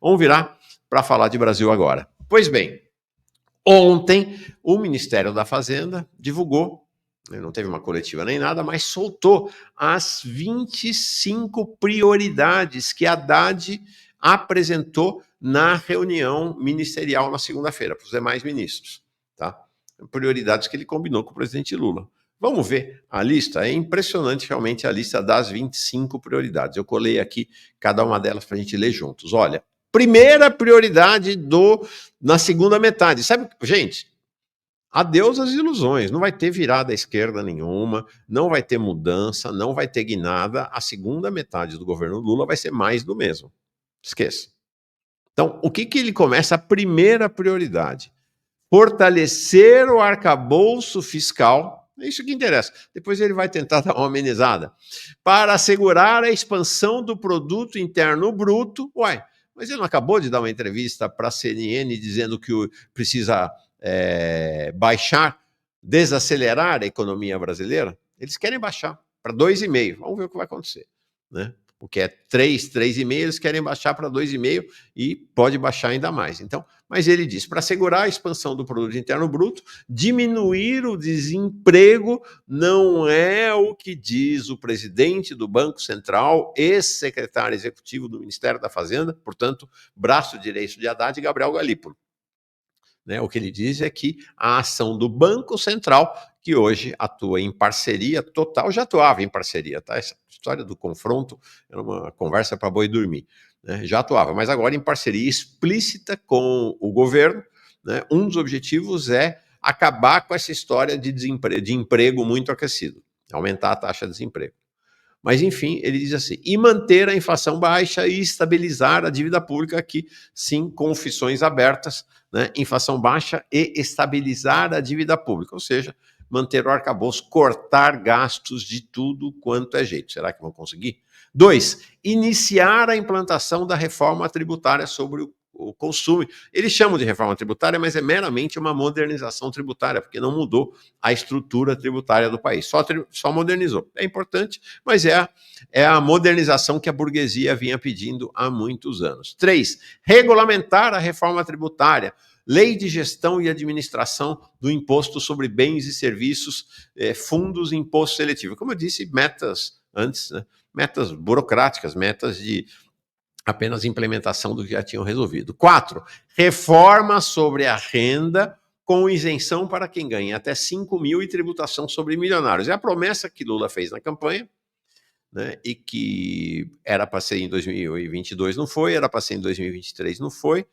Vamos virar para falar de Brasil agora. Pois bem, ontem o Ministério da Fazenda divulgou, não teve uma coletiva nem nada, mas soltou as 25 prioridades que a Haddad apresentou na reunião ministerial na segunda-feira, para os demais ministros. Tá? Prioridades que ele combinou com o presidente Lula. Vamos ver a lista? É impressionante realmente a lista das 25 prioridades. Eu colei aqui cada uma delas para a gente ler juntos. Olha, primeira prioridade na segunda metade. Sabe, gente, adeus às ilusões. Não vai ter virada à esquerda nenhuma, não vai ter mudança, não vai ter guinada. A segunda metade do governo Lula vai ser mais do mesmo. Esqueça. Então, o que ele começa? A primeira prioridade: fortalecer o arcabouço fiscal. É isso que interessa. Depois ele vai tentar dar uma amenizada. Para assegurar a expansão do produto interno bruto. Uai, mas ele não acabou de dar uma entrevista para a CNN dizendo que precisa baixar, desacelerar a economia brasileira? Eles querem baixar para 2,5. Vamos ver o que vai acontecer, né? O que é 3, 3,5, eles querem baixar para 2,5 e pode baixar ainda mais. Então, mas ele diz, para assegurar a expansão do produto interno bruto, diminuir o desemprego não é o que diz o presidente do Banco Central, ex-secretário executivo do Ministério da Fazenda, portanto, braço direito de Haddad, Gabriel Galípolo. Né, o que ele diz é que a ação do Banco Central, que hoje atua em parceria total, já atuava em parceria, tá? Essa história do confronto era uma conversa para boi dormir, né? Já atuava, mas agora em parceria explícita com o governo, né? Um dos objetivos é acabar com essa história de emprego muito aquecido, aumentar a taxa de desemprego. Mas, enfim, ele diz assim, e manter a inflação baixa e estabilizar a dívida pública, aqui, sim, confissões abertas, né? Inflação baixa e estabilizar a dívida pública, ou seja, manter o arcabouço, cortar gastos de tudo quanto é jeito. Será que vão conseguir? 2, iniciar a implantação da reforma tributária sobre o consumo. Eles chamam de reforma tributária, mas é meramente uma modernização tributária, porque não mudou a estrutura tributária do país, só modernizou. É importante, mas é a modernização que a burguesia vinha pedindo há muitos anos. 3, regulamentar a reforma tributária, lei de gestão e administração do imposto sobre bens e serviços, fundos e imposto seletivo. Como eu disse, metas antes, né? Metas burocráticas, metas de apenas implementação do que já tinham resolvido. 4, reforma sobre a renda com isenção para quem ganha até 5 mil e tributação sobre milionários. É a promessa que Lula fez na campanha, né, e que era para ser em 2022, não foi, era para ser em 2023, não foi,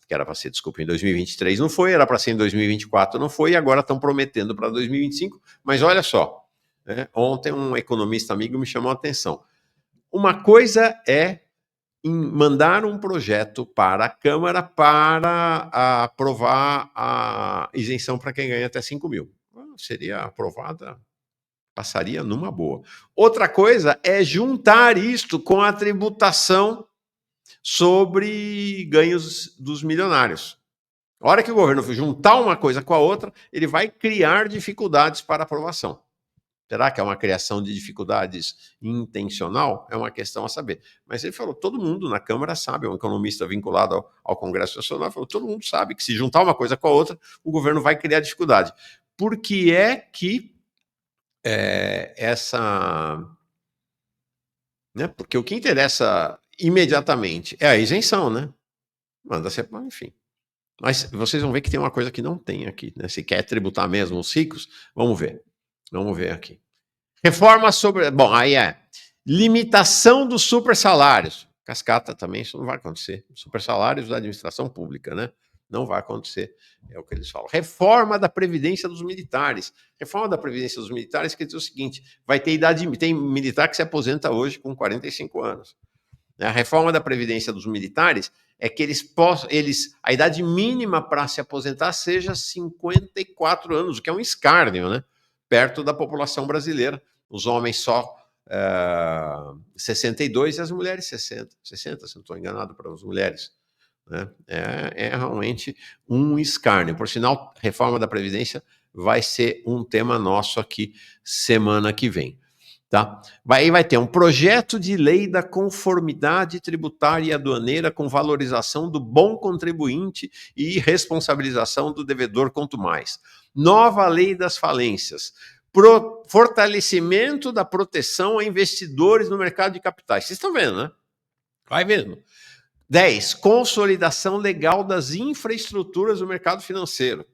que era para ser, desculpa, em 2023 não foi, era para ser em 2024, não foi, e agora estão prometendo para 2025, mas olha só, né, ontem um economista amigo me chamou a atenção. Uma coisa é mandar um projeto para a Câmara para aprovar a isenção para quem ganha até 5 mil. Seria aprovada, passaria numa boa. Outra coisa é juntar isto com a tributação sobre ganhos dos milionários. A hora que o governo juntar uma coisa com a outra, ele vai criar dificuldades para aprovação. Será que é uma criação de dificuldades intencional? É uma questão a saber. Mas ele falou, todo mundo na Câmara sabe, um economista vinculado ao Congresso Nacional, falou, todo mundo sabe que se juntar uma coisa com a outra, o governo vai criar dificuldade. Por que é que né? Porque o que interessa imediatamente é a isenção, né? Manda ser, enfim. Mas vocês vão ver que tem uma coisa que não tem aqui, né? Se quer tributar mesmo os ricos, vamos ver. Vamos ver aqui. Reforma sobre... Bom, aí limitação dos super salários. Cascata também, isso não vai acontecer. Super salários da administração pública, né? Não vai acontecer, é o que eles falam. Reforma da Previdência dos militares. Reforma da Previdência dos militares quer dizer o seguinte, vai ter idade... Tem militar que se aposenta hoje com 45 anos. A reforma da Previdência dos militares é que a idade mínima para se aposentar seja 54 anos, o que é um escárnio, né? Perto da população brasileira. Os homens só 62 e as mulheres 60, se não estou enganado para as mulheres. Né? É realmente um escárnio. Por sinal, reforma da Previdência vai ser um tema nosso aqui semana que vem. Tá? Vai ter um projeto de lei da conformidade tributária e aduaneira com valorização do bom contribuinte e responsabilização do devedor quanto mais. Nova lei das falências. Fortalecimento da proteção a investidores no mercado de capitais. Vocês estão vendo, né? Vai vendo. 10. Consolidação legal das infraestruturas do mercado financeiro.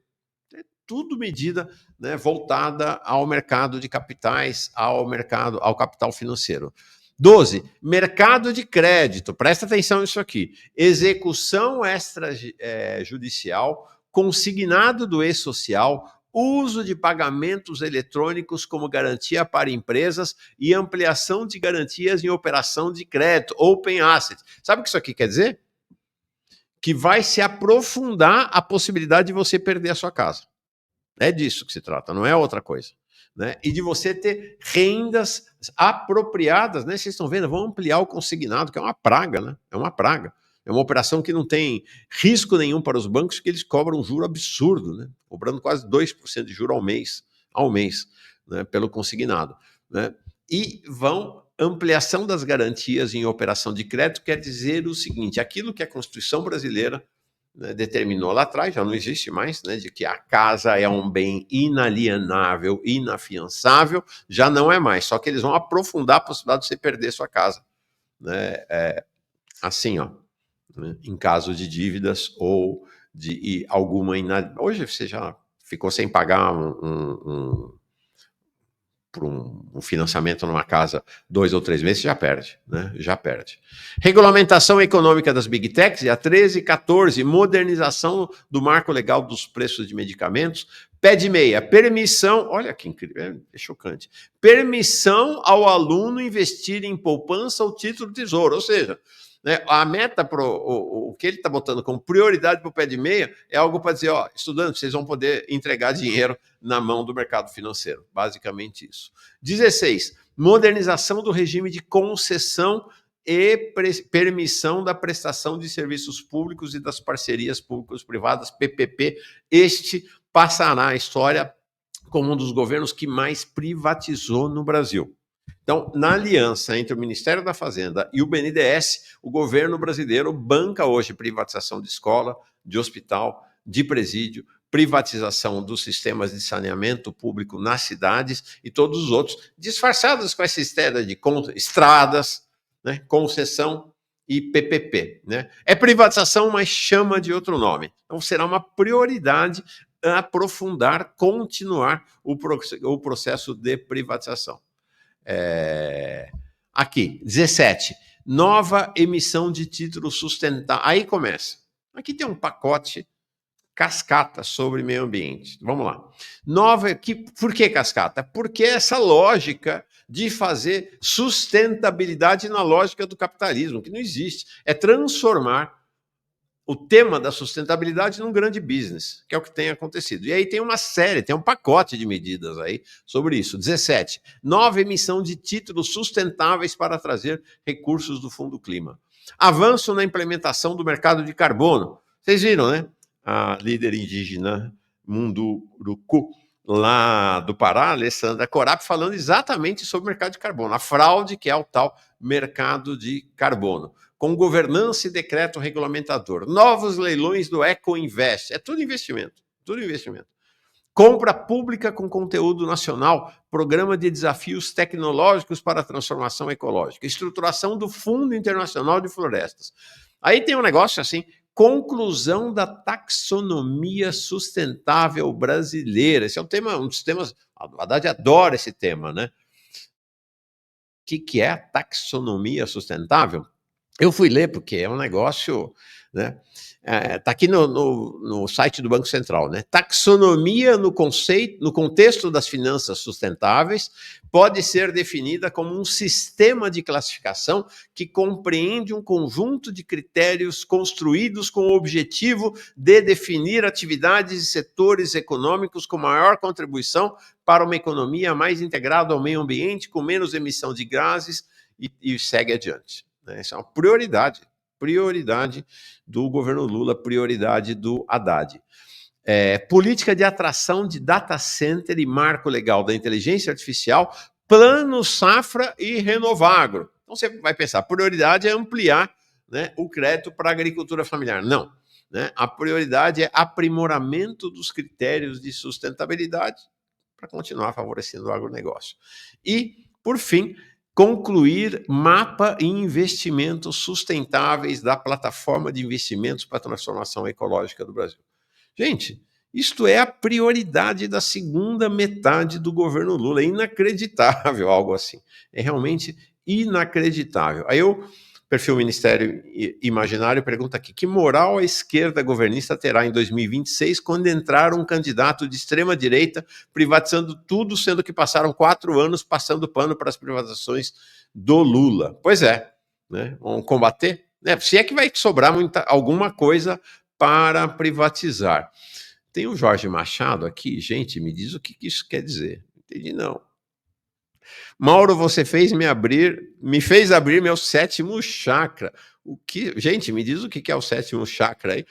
É tudo medida, né, voltada ao mercado de capitais, ao capital financeiro. 12. Mercado de crédito. Presta atenção nisso aqui. Execução extrajudicial, consignado do e-social, uso de pagamentos eletrônicos como garantia para empresas e ampliação de garantias em operação de crédito, open asset. Sabe o que isso aqui quer dizer? Que vai se aprofundar a possibilidade de você perder a sua casa. É disso que se trata, não é outra coisa. Né? E de você ter rendas apropriadas, né? Vocês estão vendo, vão ampliar o consignado, que é uma praga, né? É uma praga. É uma operação que não tem risco nenhum para os bancos, que eles cobram um juro absurdo, né? Cobrando quase 2% de juro ao mês, né? Pelo consignado. Né? E vão ampliação das garantias em operação de crédito, quer dizer o seguinte: aquilo que a Constituição brasileira, né, determinou lá atrás, já não existe mais, né, de que a casa é um bem inalienável, inafiançável, já não é mais, só que eles vão aprofundar a possibilidade de você perder sua casa. Né, assim, ó, né, em caso de dívidas ou de alguma Hoje você já ficou sem pagar por um financiamento numa casa 2 ou 3 meses, já perde, né? Já perde. Regulamentação econômica das Big Techs, dia 13 e 14, modernização do marco legal dos preços de medicamentos. PED 6, permissão, olha que incrível, é chocante, permissão ao aluno investir em poupança ou título de tesouro, ou seja, né, a meta, o que ele está botando como prioridade para o PED 6 é algo para dizer, ó, estudantes, vocês vão poder entregar dinheiro na mão do mercado financeiro. Basicamente isso. 16. Modernização do regime de concessão e permissão da prestação de serviços públicos e das parcerias públicos-privadas, PPP. Este passará a história como um dos governos que mais privatizou no Brasil. Então, na aliança entre o Ministério da Fazenda e o BNDES, o governo brasileiro banca hoje privatização de escola, de hospital, de presídio, privatização dos sistemas de saneamento público nas cidades e todos os outros, disfarçados com essa ideia de estradas, né, concessão e PPP. Né? É privatização, mas chama de outro nome. Então, será uma prioridade aprofundar, continuar o processo de privatização. Aqui, 17. Nova emissão de títulos sustentáveis. Aí começa. Aqui tem um pacote cascata sobre meio ambiente. Vamos lá. Por que cascata? Porque essa lógica de fazer sustentabilidade na lógica do capitalismo, que não existe. É transformar o tema da sustentabilidade num grande business, que é o que tem acontecido. E aí tem uma série, tem um pacote de medidas aí sobre isso. 17. Nova emissão de títulos sustentáveis para trazer recursos do Fundo Clima. Avanço na implementação do mercado de carbono. Vocês viram, né? A líder indígena Munduruku, lá do Pará, Alessandra Corap, falando exatamente sobre o mercado de carbono, a fraude que é o tal mercado de carbono, com governança e decreto regulamentador, novos leilões do Ecoinvest, é tudo investimento, tudo investimento. Compra pública com conteúdo nacional, programa de desafios tecnológicos para a transformação ecológica, estruturação do Fundo Internacional de Florestas. Aí tem um negócio assim, conclusão da taxonomia sustentável brasileira. Esse é um dos temas, a Haddad adora esse tema, né? O que é a taxonomia sustentável? Eu fui ler porque é um negócio, né? Tá aqui no site do Banco Central, né? Taxonomia no contexto das finanças sustentáveis pode ser definida como um sistema de classificação que compreende um conjunto de critérios construídos com o objetivo de definir atividades e setores econômicos com maior contribuição para uma economia mais integrada ao meio ambiente, com menos emissão de gases e segue adiante. Essa é uma prioridade do governo Lula, prioridade do Haddad. Política de atração de data center e marco legal da inteligência artificial Plano Safra e Renovagro. Então você vai pensar, a prioridade é ampliar, né, o crédito para a agricultura familiar. Não. Né? A prioridade é aprimoramento dos critérios de sustentabilidade para continuar favorecendo o agronegócio. E, por fim, concluir mapa e investimentos sustentáveis da plataforma de investimentos para a transformação ecológica do Brasil. Gente, isto é a prioridade da segunda metade do governo Lula. É inacreditável algo assim. É realmente inacreditável. Aí o perfil Ministério Imaginário pergunta aqui: que moral a esquerda governista terá em 2026 quando entrar um candidato de extrema-direita privatizando tudo, sendo que passaram 4 anos passando pano para as privatizações do Lula? Pois é, né? Vamos combater? Se é que vai sobrar alguma coisa para privatizar. Tem o Jorge Machado aqui, gente, me diz o que isso quer dizer. Não entendi, não. Mauro, você me fez abrir meu 7º chakra. Gente, me diz o que é o 7º chakra aí.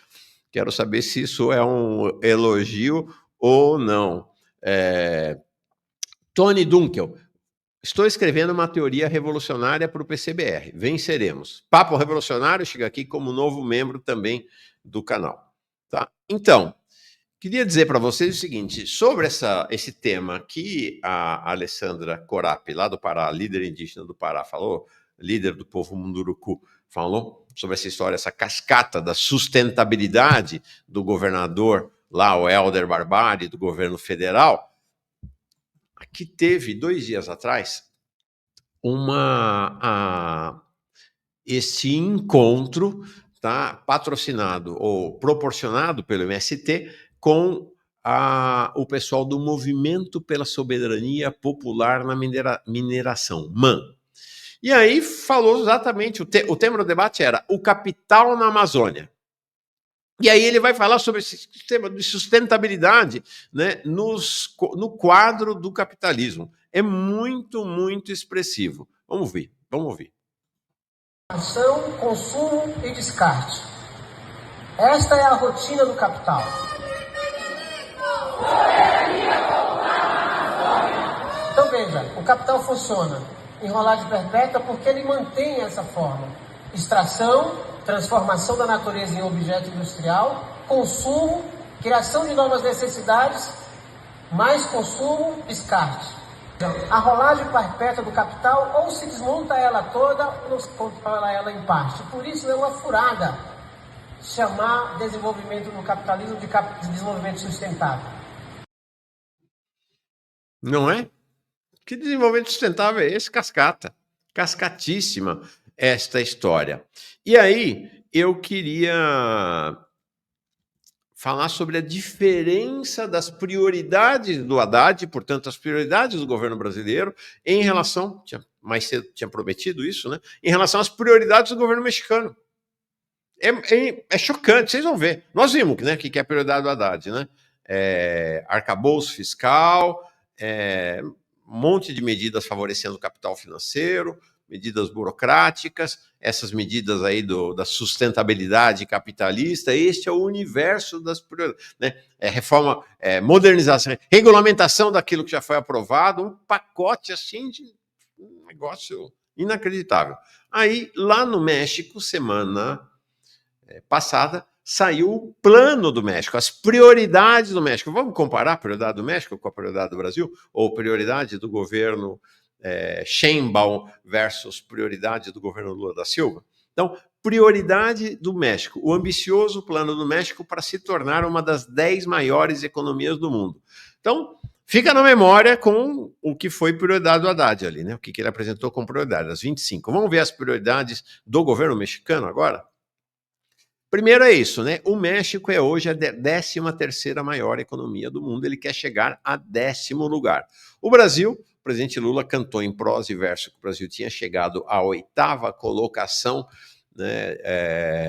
Quero saber se isso é um elogio ou não. Tony Dunkel, estou escrevendo uma teoria revolucionária para o PCBR. Venceremos. Papo Revolucionário chega aqui como novo membro também do canal. Tá? Então, queria dizer para vocês o seguinte, sobre esse tema que a Alessandra Corap, lá do Pará, líder indígena do Pará, falou, líder do povo Munduruku, falou sobre essa história, essa cascata da sustentabilidade do governador lá, o Helder Barbari, do governo federal. Aqui teve, 2 dias atrás, esse encontro, tá, patrocinado ou proporcionado pelo MST com o pessoal do Movimento pela Soberania Popular na Mineração, MAN. E aí falou exatamente, o tema do debate era o capital na Amazônia. E aí ele vai falar sobre esse sistema de sustentabilidade, né, no quadro do capitalismo. É muito, muito expressivo. Vamos ouvir. Ação, consumo e descarte. Esta é a rotina do capital. Então veja, o capital funciona enrolar de perpétua porque ele mantém essa forma. Extração, transformação da natureza em objeto industrial, consumo, criação de novas necessidades, mais consumo, descarte. A rolagem perpétua do capital ou se desmonta ela toda ou se controla ela em parte. Por isso é uma furada chamar desenvolvimento no capitalismo de desenvolvimento sustentável. Não é? Que desenvolvimento sustentável é esse? Cascata. Cascatíssima esta história. E aí, eu queria falar sobre a diferença das prioridades do Haddad, portanto, as prioridades do governo brasileiro, em relação, mais cedo tinha prometido isso, né? Em relação às prioridades do governo mexicano. É chocante, vocês vão ver. Nós vimos, né, que é a prioridade do Haddad, né? Arcabouço fiscal, um monte de medidas favorecendo o capital financeiro, medidas burocráticas, essas medidas aí da sustentabilidade capitalista. Este é o universo das prioridades, né? Reforma, modernização, regulamentação daquilo que já foi aprovado, um pacote assim de um negócio inacreditável. Aí, lá no México, semana passada, saiu o plano do México, as prioridades do México. Vamos comparar a prioridade do México com a prioridade do Brasil? Ou prioridade do governo Sheinbaum versus prioridade do governo Lula da Silva? Então, prioridade do México, o ambicioso plano do México para se tornar uma das 10 maiores economias do mundo. Então, fica na memória com o que foi prioridade do Haddad ali, né? O que ele apresentou como prioridade, as 25. Vamos ver as prioridades do governo mexicano agora? Primeiro é isso, né? O México é hoje a 13ª maior economia do mundo, ele quer chegar a 10º lugar. O Brasil, o presidente Lula cantou em prosa e verso que o Brasil tinha chegado à 8ª colocação, né,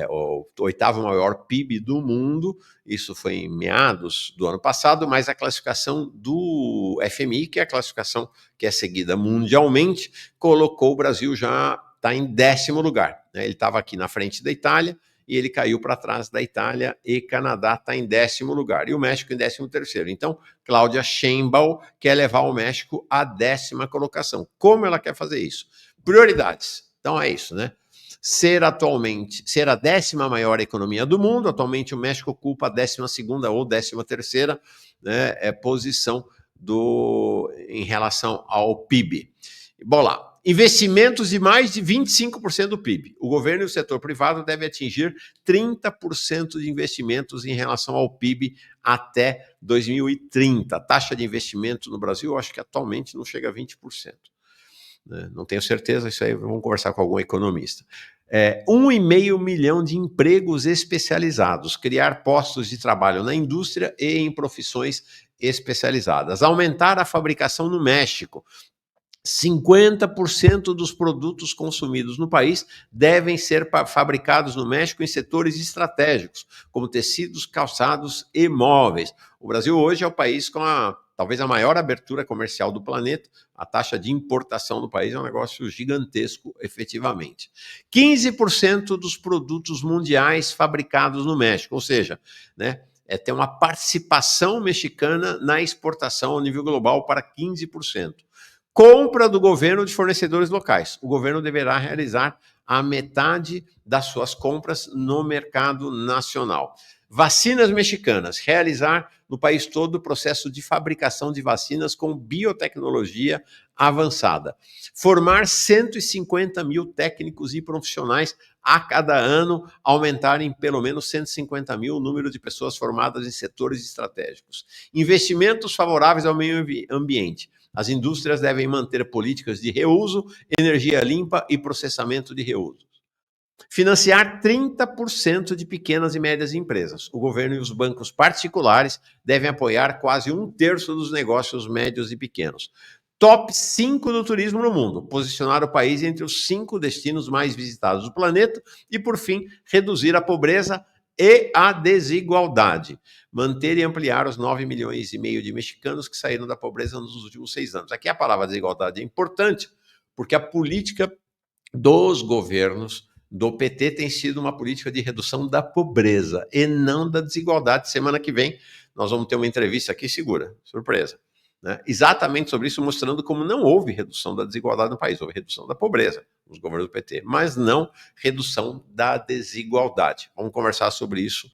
o 8º maior PIB do mundo, isso foi em meados do ano passado, mas a classificação do FMI, que é a classificação que é seguida mundialmente, colocou o Brasil já está em 10º lugar. Né? Ele estava aqui na frente da Itália, e ele caiu para trás da Itália, e Canadá está em 10º lugar, e o México em 13º. Então, Cláudia Sheinbaum quer levar o México à 10ª colocação. Como ela quer fazer isso? Prioridades. Então é isso, né? Ser a 10ª maior economia do mundo. Atualmente o México ocupa a 12ª ou 13ª, né, posição em relação ao PIB. Bom lá, investimentos de mais de 25% do PIB. O governo e o setor privado devem atingir 30% de investimentos em relação ao PIB até 2030. A taxa de investimento no Brasil, eu acho que atualmente não chega a 20%. Não tenho certeza, isso aí vamos conversar com algum economista. 1,5 milhão de empregos especializados, criar postos de trabalho na indústria e em profissões especializadas, aumentar a fabricação no México. 50% dos produtos consumidos no país devem ser fabricados no México em setores estratégicos, como tecidos, calçados e móveis. O Brasil hoje é o país com talvez a maior abertura comercial do planeta. A taxa de importação do país é um negócio gigantesco, efetivamente. 15% dos produtos mundiais fabricados no México, ou seja, né, tem uma participação mexicana na exportação ao nível global para 15%. Compra do governo de fornecedores locais. O governo deverá realizar a metade das suas compras no mercado nacional. Vacinas mexicanas. Realizar no país todo o processo de fabricação de vacinas com biotecnologia avançada. Formar 150 mil técnicos e profissionais a cada ano, aumentar em pelo menos 150 mil o número de pessoas formadas em setores estratégicos. Investimentos favoráveis ao meio ambiente. As indústrias devem manter políticas de reuso, energia limpa e processamento de reuso. Financiar 30% de pequenas e médias empresas. O governo e os bancos particulares devem apoiar quase 1/3 dos negócios médios e pequenos. Top 5 do turismo no mundo. Posicionar o país entre os 5 destinos mais visitados do planeta. E, por fim, reduzir a pobreza e a desigualdade. Manter e ampliar os 9,5 milhões de mexicanos que saíram da pobreza nos últimos 6 anos. Aqui a palavra desigualdade é importante, porque a política dos governos do PT tem sido uma política de redução da pobreza e não da desigualdade. Semana que vem nós vamos ter uma entrevista aqui, segura, surpresa, né? Exatamente sobre isso, mostrando como não houve redução da desigualdade no país, houve redução da pobreza nos governos do PT, mas não redução da desigualdade. Vamos conversar sobre isso